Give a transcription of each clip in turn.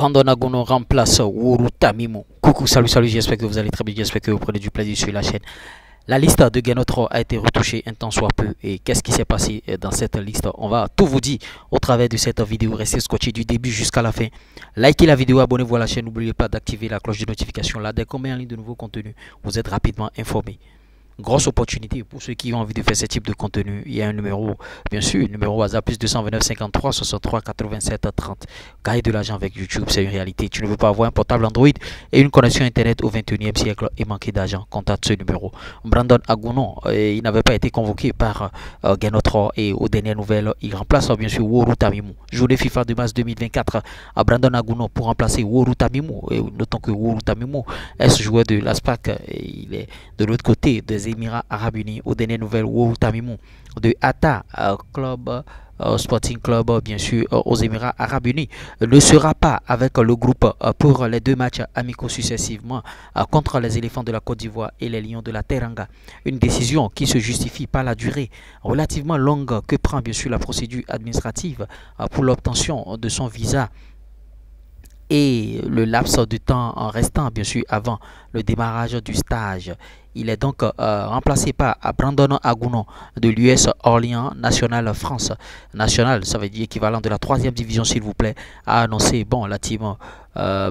Brandon Agono remplace Wuru Tamimo. Coucou, salut, j'espère que vous allez très bien, j'espère que vous prenez du plaisir sur la chaîne. La liste de Genotro a été retouchée un temps soit peu. Et qu'est-ce qui s'est passé dans cette liste? On va tout vous dire au travers de cette vidéo. Restez scotché du début jusqu'à la fin. Likez la vidéo, abonnez-vous à la chaîne. N'oubliez pas d'activer la cloche de notification. Là, dès qu'on met en ligne de nouveaux contenus, vous êtes rapidement informés. Grosse opportunité pour ceux qui ont envie de faire ce type de contenu. Il y a un numéro, bien sûr, numéro WhatsApp plus 229 53 63 87 30. Gagner de l'argent avec YouTube, c'est une réalité. Tu ne veux pas avoir un portable Android et une connexion Internet au 21e siècle et manquer d'argent. Contacte ce numéro. Brandon Agono, il n'avait pas été convoqué par Genotro et aux dernières nouvelles, il remplace bien sûr Wuru Tamimo. Journée FIFA de mars 2024 à Brandon Agono pour remplacer Wuru Tamimo. Et notons que Wuru Tamimo est ce joueur de l'ASPAC. Il est de l'autre côté des Émirats Arabes Unis. Aux dernières nouvelles, Wuru Tamimo de Hatta Club Sporting Club, bien sûr, aux Émirats Arabes Unis, ne sera pas avec le groupe pour les deux matchs amicaux successivement contre les éléphants de la Côte d'Ivoire et les lions de la Teranga. Une décision qui se justifie par la durée relativement longue que prend bien sûr la procédure administrative pour l'obtention de son visa et le laps de temps en restant bien sûr avant le démarrage du stage. Il est donc remplacé par Brandon Agono de l'US Orléans National France. National, ça veut dire équivalent de la 3e division s'il vous plaît, a annoncé la team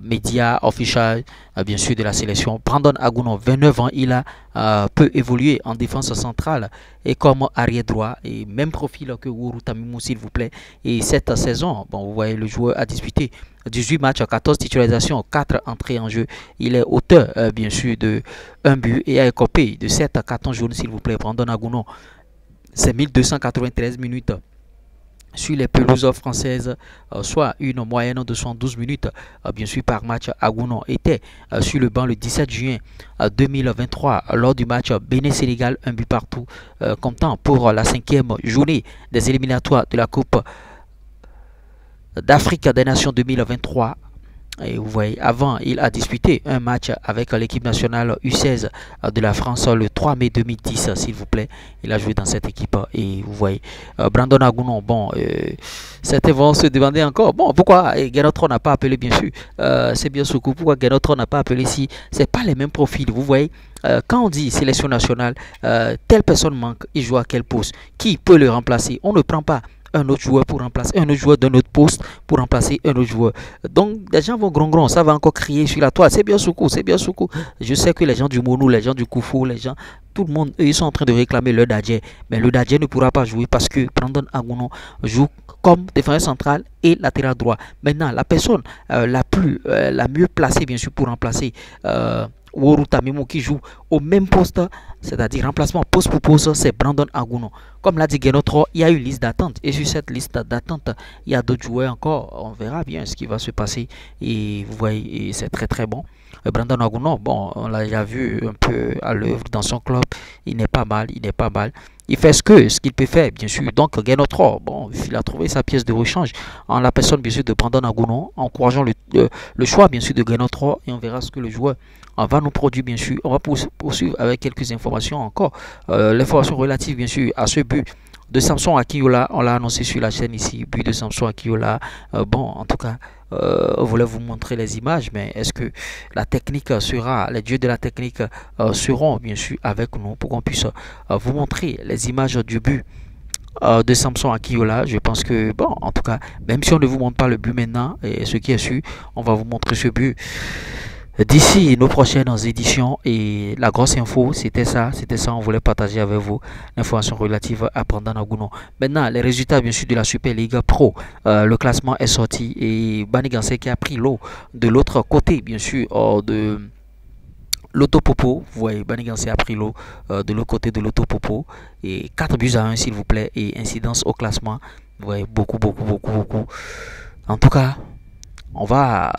média official bien sûr de la sélection. Brandon Agono, 29 ans, il a peut évoluer en défense centrale et comme arrière droit et même profil que Wuru Tamimo s'il vous plaît. Et cette saison, vous voyez, le joueur a disputé 18 matchs, 14 titularisations, 4 entrées en jeu. Il est auteur bien sûr de un but et a écopé de 7 cartons jaunes s'il vous plaît. Brandon Agono, c'est 1293 minutes sur les pelouses françaises, soit une moyenne de 112 minutes bien sûr par match. Agono était sur le banc le 17 juin 2023 lors du match Bénin-Sénégal, un but partout, comptant pour la 5e journée des éliminatoires de la Coupe d'Afrique des Nations 2023. Et vous voyez, avant, il a disputé un match avec l'équipe nationale U16 de la France le 3 mai 2010, s'il vous plaît. Il a joué dans cette équipe. Et vous voyez, Brandon Agono, certains vont se demander encore, pourquoi Genotro n'a pas appelé, bien sûr, c'est bien ce coup, pourquoi Genotro n'a pas appelé si c'est pas les mêmes profils. Vous voyez, quand on dit sélection nationale, telle personne manque, il joue à quel poste, qui peut le remplacer? On ne prend pas un autre joueur pour remplacer un autre joueur d'un autre poste pour remplacer un autre joueur. Donc les gens vont gron, ça va encore crier sur la toile. C'est bien Soukou, c'est bien Soukou. Je sais que les gens du Monou, les gens du Koufou, les gens, tout le monde, ils sont en train de réclamer le Dadje. Mais le Dadje ne pourra pas jouer parce que Brandon Agono joue comme défenseur central et latéral droit. Maintenant, la personne la mieux placée bien sûr pour remplacer Wuru Tamimo qui joue au même poste, c'est-à-dire remplacement poste pour poste, c'est Brandon Agono. Comme l'a dit Genotro, il y a une liste d'attente et sur cette liste d'attente, il y a d'autres joueurs encore. On verra bien ce qui va se passer et vous voyez, c'est très bon. Brandon Agono, on l'a déjà vu un peu à l'œuvre dans son club, il n'est pas mal, il fait ce qu'il peut faire, bien sûr. Donc Genotro, il a trouvé sa pièce de rechange en la personne, bien sûr, de Brandon Agono, encourageant le choix, bien sûr, de Genotro et on verra ce que le joueur va nous produire, bien sûr. On va poursuivre avec quelques informations encore. L'information relative, bien sûr, à ce but de Samson Akinola, on l'a annoncé sur la chaîne ici, but de Samson Akinola. En tout cas, on voulait vous montrer les images, mais est-ce que la technique sera, les dieux de la technique seront bien sûr avec nous pour qu'on puisse vous montrer les images du but de Samson Akinola? Je pense que, en tout cas, même si on ne vous montre pas le but maintenant, et ce qui est sûr, on va vous montrer ce but d'ici nos prochaines éditions. Et la grosse info, c'était ça, on voulait partager avec vous l'information relative à Brandon Agono. Maintenant, les résultats bien sûr de la Super League Pro, le classement est sorti et Banigansé qui a pris l'eau de l'autre côté, bien sûr, de l'Autopopo. Vous voyez, Banigansé a pris l'eau de l'autre côté de l'Autopopo et 4 buts à 1 s'il vous plaît, et incidence au classement. Vous voyez, beaucoup. En tout cas, on va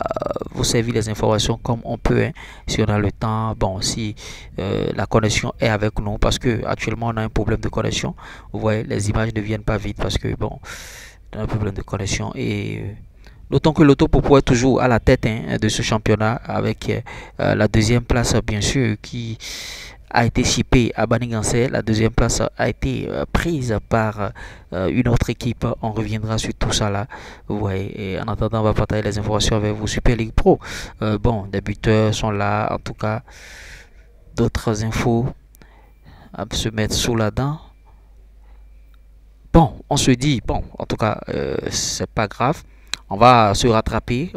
vous servir les informations comme on peut, si on a le temps, si la connexion est avec nous, parce que actuellement on a un problème de connexion. Vous voyez, les images ne viennent pas vite parce que on a un problème de connexion. Et notons que l'Autopopo est toujours à la tête de ce championnat avec la 2e place bien sûr qui a été chippé à Banigansé. La deuxième place a été prise par une autre équipe. On reviendra sur tout ça là. Ouais, et en attendant, on va partager les informations avec vous. Super League Pro. Bon, des buteurs sont là. En tout cas, d'autres infos à se mettre sous la dent. Bon, on se dit, bon, en tout cas, c'est pas grave. On va se rattraper.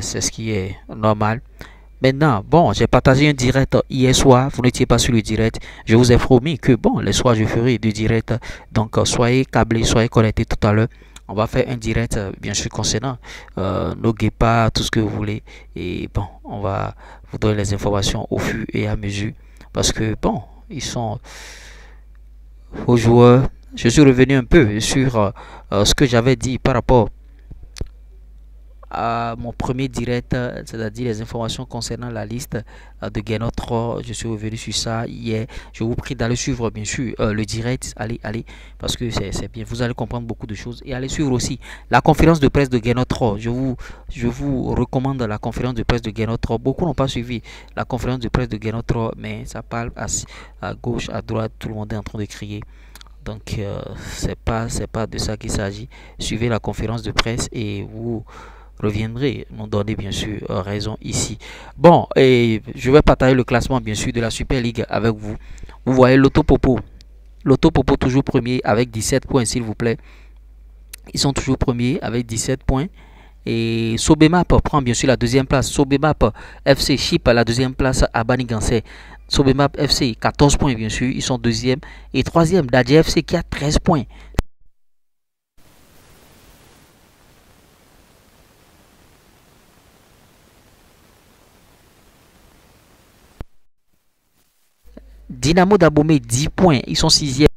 C'est ce qui est normal. Maintenant, bon, j'ai partagé un direct hier soir. Vous n'étiez pas sur le direct. Je vous ai promis que, bon, les soirs, je ferai du direct. Donc, soyez câblés, soyez connectés tout à l'heure. On va faire un direct, bien sûr, concernant nos guépards, tout ce que vous voulez. Et bon, on va vous donner les informations au fur et à mesure. Parce que, bon, ils sont aux joueurs. Je suis revenu un peu sur ce que j'avais dit par rapport à mon premier direct, c'est-à-dire les informations concernant la liste de Gainot 3. Je suis revenu sur ça hier. Je vous prie d'aller suivre bien sûr le direct. Allez, parce que c'est bien. Vous allez comprendre beaucoup de choses. Et allez suivre aussi la conférence de presse de Gainot 3. Je vous recommande la conférence de presse de Gainot 3. Beaucoup n'ont pas suivi la conférence de presse de Gainot 3, mais ça parle à gauche, à droite. Tout le monde est en train de crier. Donc, c'est pas de ça qu'il s'agit. Suivez la conférence de presse et vous reviendrez nous donner bien sûr raison ici. Bon, et je vais partager le classement bien sûr de la Super League avec vous. Vous voyez Lotto Popo toujours premier avec 17 points s'il vous plaît. Ils sont toujours premiers avec 17 points. Et Sobemap prend bien sûr la deuxième place. Sobemap FC Chip la deuxième place à Banigansé. Sobemap FC 14 points bien sûr, ils sont deuxième. Et troisième, Dadje FC qui a 13 points. Dynamo d'Abomey 10 points, ils sont sixième.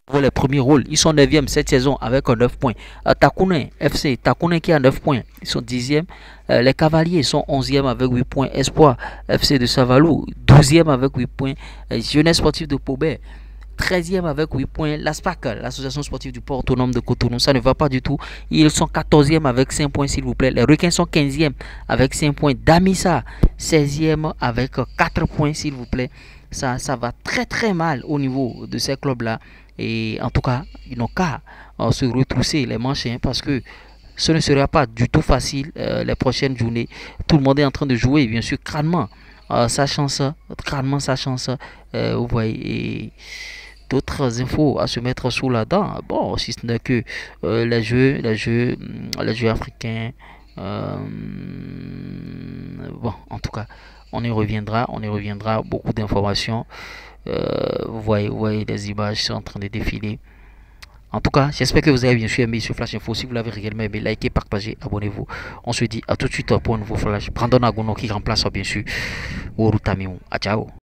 Pour les premiers rôles, ils sont 9e cette saison avec 9 points. Takouné FC, Takouné qui a 9 points, ils sont 10e. Les Cavaliers sont 11e avec 8 points. Espoir FC de Savalou, 12e avec 8 points. Jeunesse sportive de Pobet, 13e avec 8 points. L'ASPAC, l'association sportive du port autonome de Cotonou, ça ne va pas du tout. Ils sont 14e avec 5 points s'il vous plaît. Les Requins sont 15e avec 5 points. Damissa, 16e avec 4 points s'il vous plaît. Ça va très très mal au niveau de ces clubs-là. Et en tout cas, ils n'ont qu'à se retrousser les manches parce que ce ne sera pas du tout facile les prochaines journées. Tout le monde est en train de jouer, bien sûr, crânement sa chance. Vous voyez, d'autres infos à se mettre sous la dent. Bon, si ce n'est que les jeux africains. Bon, en tout cas, on y reviendra. Beaucoup d'informations. Vous voyez les images sont en train de défiler. En tout cas, j'espère que vous avez bien sûr aimé ce Flash Info. Si vous l'avez réellement aimé, likez, partagez, abonnez-vous. On se dit à tout de suite pour un nouveau Flash. Brandon Agono qui remplace bien sûr Woru Tamiou. Ciao.